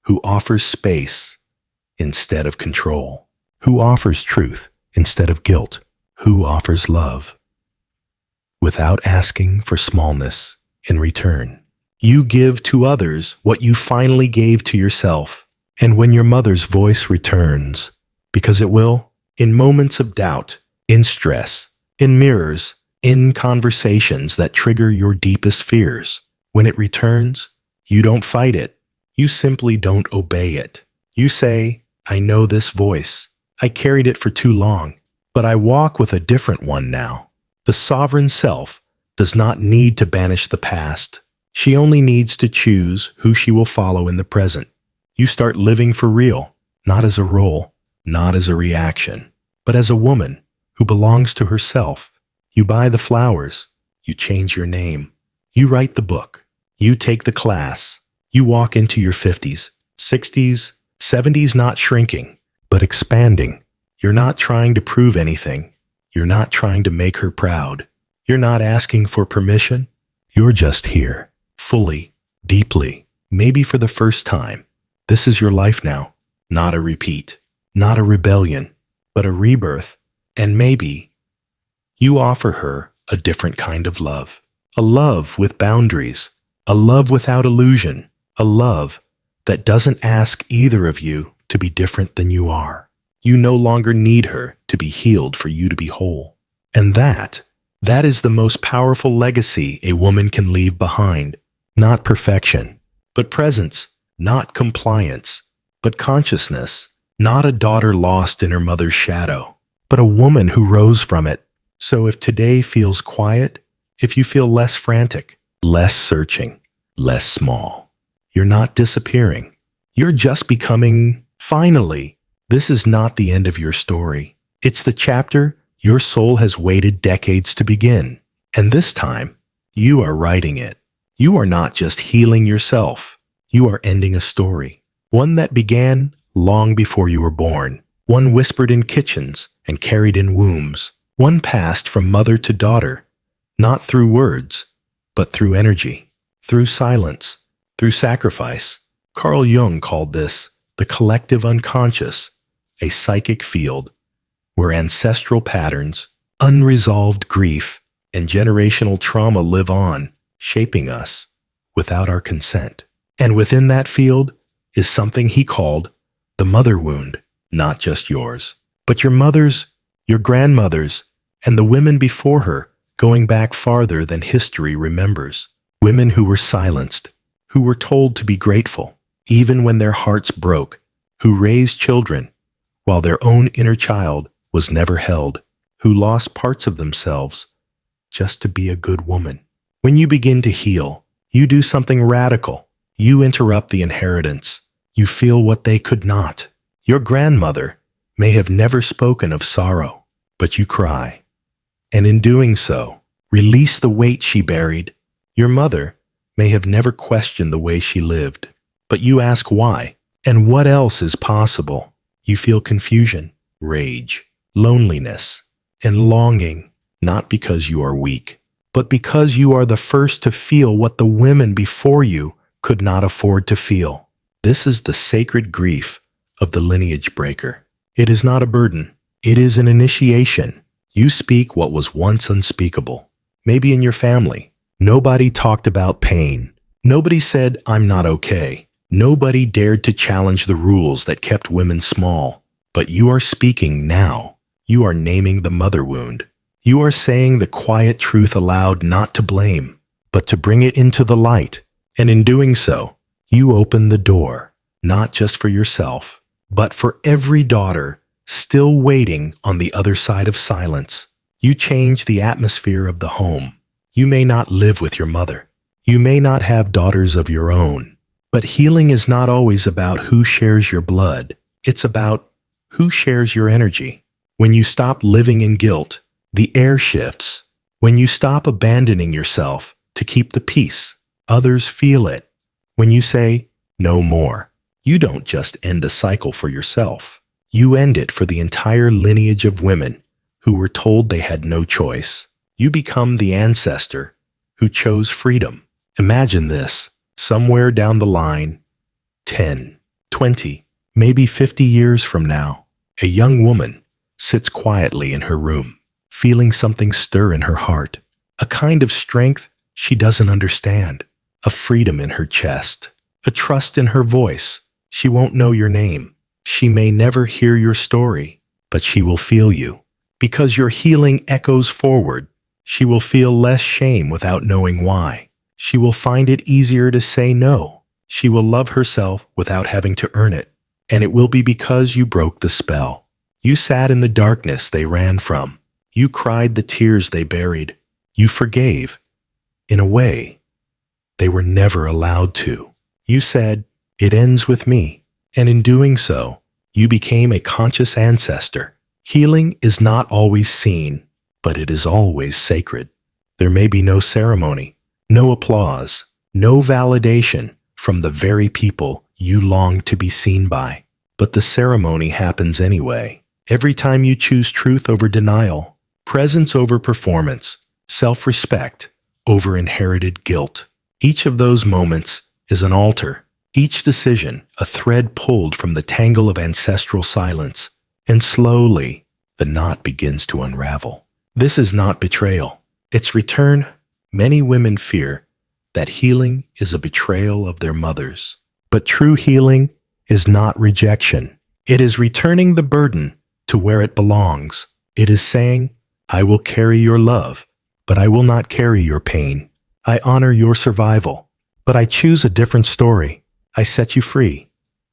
who offers space instead of control, who offers truth instead of guilt, who offers love without asking for smallness in return. You give to others what you finally gave to yourself, and when your mother's voice returns, because it will. In moments of doubt, in stress, in mirrors, in conversations that trigger your deepest fears. When it returns, you don't fight it. You simply don't obey it. You say, I know this voice. I carried it for too long, but I walk with a different one now. The sovereign self does not need to banish the past. She only needs to choose who she will follow in the present. You start living for real, not as a role, not as a reaction, but as a woman who belongs to herself. You buy the flowers. You change your name. You write the book. You take the class. You walk into your 50s, 60s, 70s, not shrinking, but expanding. You're not trying to prove anything. You're not trying to make her proud. You're not asking for permission. You're just here, fully, deeply, maybe for the first time. This is your life now, not a repeat, not a rebellion, but a rebirth. And maybe you offer her a different kind of love, a love with boundaries, a love without illusion, a love that doesn't ask either of you to be different than you are. You no longer need her to be healed for you to be whole. And that is the most powerful legacy a woman can leave behind. Not perfection, but presence. Not compliance, but consciousness. Not a daughter lost in her mother's shadow, but a woman who rose from it. So if today feels quiet, if you feel less frantic, less searching, less small, you're not disappearing. You're just becoming. Finally, this is not the end of your story. It's the chapter your soul has waited decades to begin. And this time, you are writing it. You are not just healing yourself. You are ending a story. One that began long before you were born. One whispered in kitchens and carried in wombs. One passed from mother to daughter, not through words, but through energy, through silence, through sacrifice. Carl Jung called this the collective unconscious, a psychic field where ancestral patterns, unresolved grief, and generational trauma live on, shaping us without our consent. And within that field is something he called the mother wound, not just yours, but your mother's, your grandmother's, and the women before her, going back farther than history remembers. Women who were silenced, who were told to be grateful, even when their hearts broke, who raised children while their own inner child was never held, who lost parts of themselves just to be a good woman. When you begin to heal, you do something radical. You interrupt the inheritance. You feel what they could not. Your grandmother may have never spoken of sorrow, but you cry. And in doing so, release the weight she buried. Your mother may have never questioned the way she lived, but you ask why, and what else is possible. You feel confusion, rage, loneliness, and longing, not because you are weak, but because you are the first to feel what the women before you could not afford to feel. This is the sacred grief of the lineage breaker. It is not a burden. It is an initiation. You speak what was once unspeakable. Maybe in your family, nobody talked about pain. Nobody said, I'm not okay. Nobody dared to challenge the rules that kept women small. But you are speaking now. You are naming the mother wound. You are saying the quiet truth aloud, not to blame, but to bring it into the light. And in doing so, you open the door, not just for yourself, but for every daughter still waiting on the other side of silence. You change the atmosphere of the home. You may not live with your mother. You may not have daughters of your own. But healing is not always about who shares your blood. It's about who shares your energy. When you stop living in guilt, the air shifts. When you stop abandoning yourself to keep the peace, others feel it. When you say, no more, you don't just end a cycle for yourself. You end it for the entire lineage of women who were told they had no choice. You become the ancestor who chose freedom. Imagine this, somewhere down the line, 10, 20, maybe 50 years from now, a young woman sits quietly in her room, feeling something stir in her heart, a kind of strength she doesn't understand, a freedom in her chest, a trust in her voice. She won't know your name. She may never hear your story, but she will feel you. Because your healing echoes forward, she will feel less shame without knowing why. She will find it easier to say no. She will love herself without having to earn it. And it will be because you broke the spell. You sat in the darkness they ran from. You cried the tears they buried. You forgave. In a way, they were never allowed to. You said, "It ends with me." And in doing so, you became a conscious ancestor. Healing is not always seen, but it is always sacred. There may be no ceremony, no applause, no validation from the very people you long to be seen by. But the ceremony happens anyway. Every time you choose truth over denial, presence over performance, self-respect over inherited guilt. Each of those moments is an altar. Each decision, a thread pulled from the tangle of ancestral silence. And slowly, the knot begins to unravel. This is not betrayal. It's return. Many women fear that healing is a betrayal of their mothers. But true healing is not rejection. It is returning the burden to where it belongs. It is saying, "I will carry your love, but I will not carry your pain. I honor your survival, but I choose a different story. I set you free,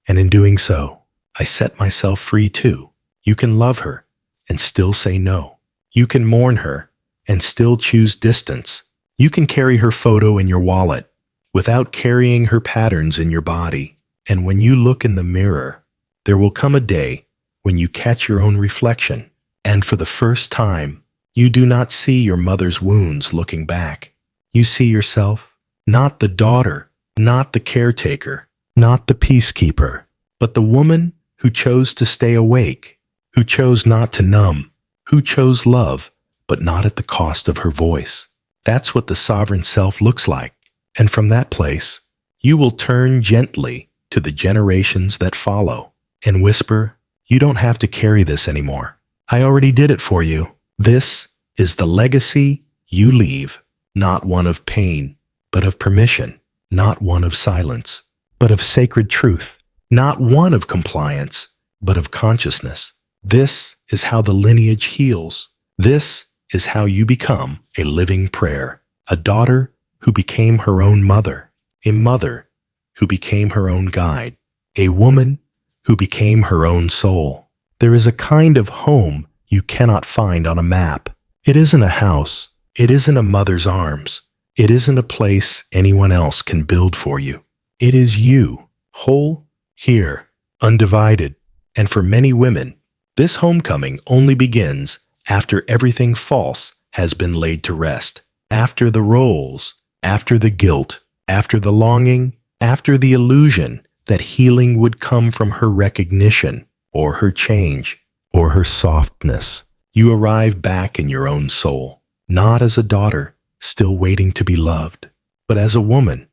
and in doing so, I set myself free too." You can love her and still say no. You can mourn her and still choose distance. You can carry her photo in your wallet without carrying her patterns in your body. And when you look in the mirror, there will come a day when you catch your own reflection, and for the first time, you do not see your mother's wounds looking back. You see yourself, not the daughter, not the caretaker, not the peacekeeper, but the woman who chose to stay awake, who chose not to numb, who chose love, but not at the cost of her voice. That's what the sovereign self looks like. And from that place, you will turn gently to the generations that follow and whisper, "You don't have to carry this anymore. I already did it for you." This is the legacy you leave, not one of pain, but of permission, not one of silence, but of sacred truth, not one of compliance, but of consciousness. This is how the lineage heals. This is how you become a living prayer, a daughter who became her own mother, a mother who became her own guide, a woman who became her own soul. There is a kind of home you cannot find on a map. It isn't a house. It isn't a mother's arms. It isn't a place anyone else can build for you. It is you, whole, here, undivided. And for many women, this homecoming only begins after everything false has been laid to rest, after the roles, after the guilt, after the longing, after the illusion that healing would come from her recognition, or her change, or her softness. You arrive back in your own soul, not as a daughter, still waiting to be loved, but as a woman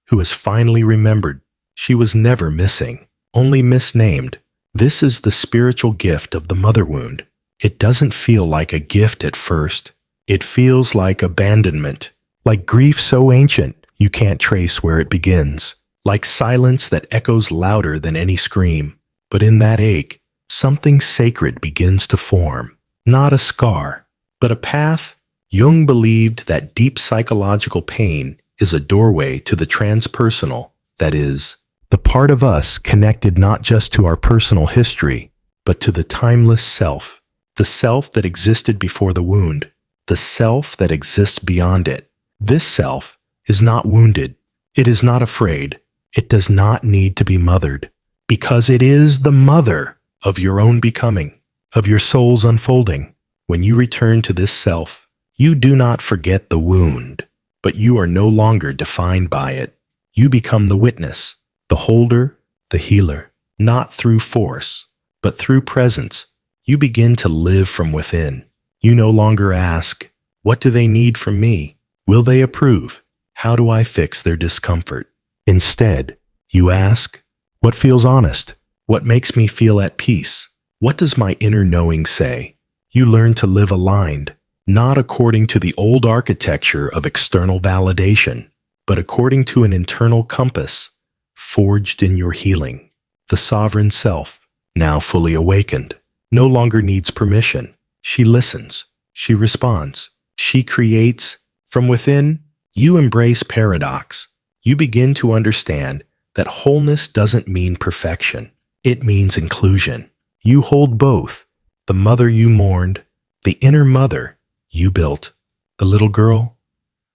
who has finally remembered she was never missing, only misnamed. This is the spiritual gift of the mother wound. It doesn't feel like a gift at first. It feels like abandonment, like grief so ancient you can't trace where it begins, like silence that echoes louder than any scream. But in that ache, something sacred begins to form, not a scar, but a path. Jung believed that deep psychological pain is a doorway to the transpersonal, that is, the part of us connected not just to our personal history, but to the timeless self, the self that existed before the wound, the self that exists beyond it. This self is not wounded. It is not afraid. It does not need to be mothered, because it is the mother of your own becoming, of your soul's unfolding. When you return to this self, you do not forget the wound, but you are no longer defined by it. You become the witness, the holder, the healer, not through force, but through presence. You begin to live from within. You no longer ask, "What do they need from me? Will they approve? How do I fix their discomfort?" Instead, you ask, "What feels honest? What makes me feel at peace? What does my inner knowing say?" You learn to live aligned, not according to the old architecture of external validation, but according to an internal compass forged in your healing. The sovereign self now fully awakened, no longer needs permission. She listens. She responds. She creates. From within, you embrace paradox. You begin to understand that wholeness doesn't mean perfection. It means inclusion. You hold both. The mother you mourned, the inner mother you built, the little girl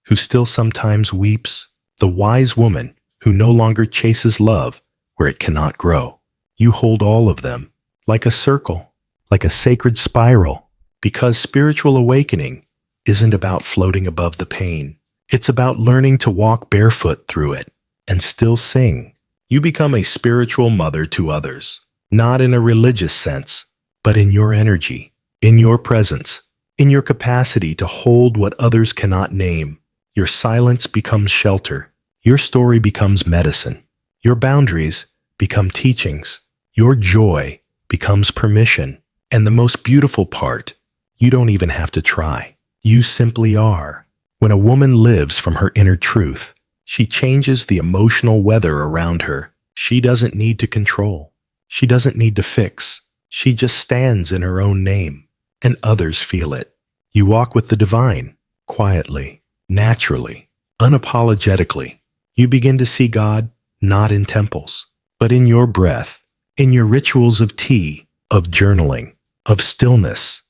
who still sometimes weeps, the wise woman who no longer chases love where it cannot grow. You hold all of them like a circle, like a sacred spiral, because spiritual awakening isn't about floating above the pain. It's about learning to walk barefoot through it and still sing. You become a spiritual mother to others, not in a religious sense, but in your energy, in your presence, in your capacity to hold what others cannot name. Your silence becomes shelter. Your story becomes medicine. Your boundaries become teachings. Your joy becomes permission. And the most beautiful part, you don't even have to try. You simply are. When a woman lives from her inner truth, she changes the emotional weather around her. She doesn't need to control. She doesn't need to fix. She just stands in her own name, and others feel it. You walk with the divine, quietly, naturally, unapologetically. You begin to see God not in temples, but in your breath, in your rituals of tea, of journaling, of stillness,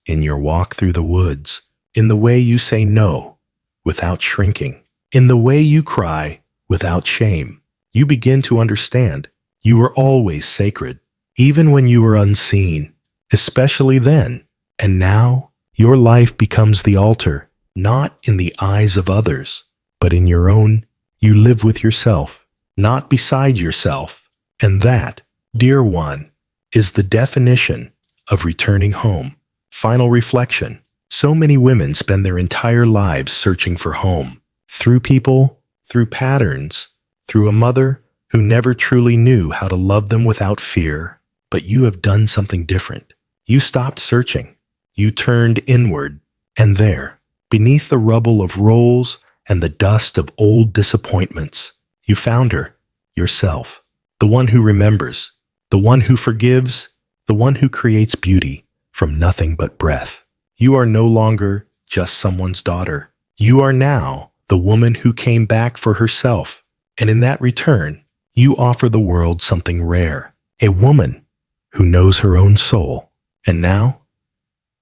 in your walk through the woods, in the way you say no without shrinking, in the way you cry without shame. You begin to understand you were always sacred, even when you were unseen, especially then. And now your life becomes the altar, not in the eyes of others, but in your own. You live with yourself, not beside yourself. And that, dear one, is the definition of returning home. Final reflection. So many women spend their entire lives searching for home, through people, through patterns, through a mother who never truly knew how to love them without fear. But you have done something different. You stopped searching. You turned inward, and there, beneath the rubble of roles and the dust of old disappointments, you found her, yourself, the one who remembers, the one who forgives, the one who creates beauty from nothing but breath. You are no longer just someone's daughter. You are now the woman who came back for herself, and in that return, you offer the world something rare, a woman who knows her own soul. And now,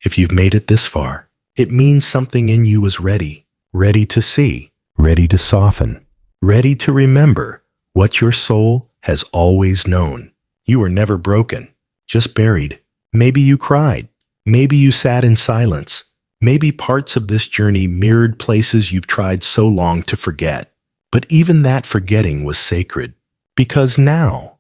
if you've made it this far, it means something in you is ready, ready to see, ready to soften, ready to remember what your soul has always known. You were never broken, just buried. Maybe you cried. Maybe you sat in silence. Maybe parts of this journey mirrored places you've tried so long to forget. But even that forgetting was sacred, because now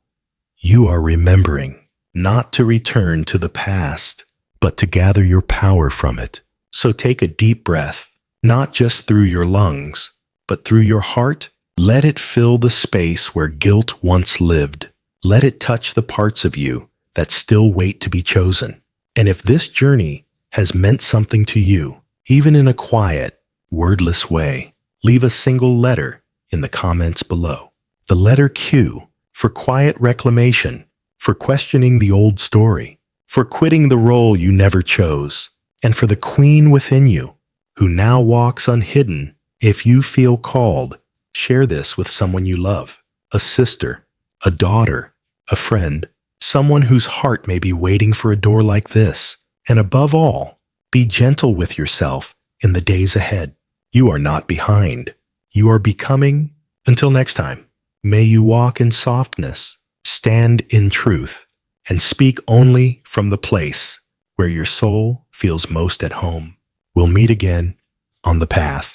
you are remembering, not to return to the past, but to gather your power from it. So take a deep breath, not just through your lungs, but through your heart. Let it fill the space where guilt once lived. Let it touch the parts of you that still wait to be chosen. And if this journey has meant something to you, even in a quiet, wordless way, leave a single letter in the comments below. The letter Q for quiet reclamation, for questioning the old story, for quitting the role you never chose, and for the queen within you who now walks unhidden. If you feel called, share this with someone you love, a sister, a daughter, a friend, someone whose heart may be waiting for a door like this. And above all, be gentle with yourself in the days ahead. You are not behind. You are becoming. Until next time, may you walk in softness, stand in truth, and speak only from the place where your soul feels most at home. We'll meet again on the path.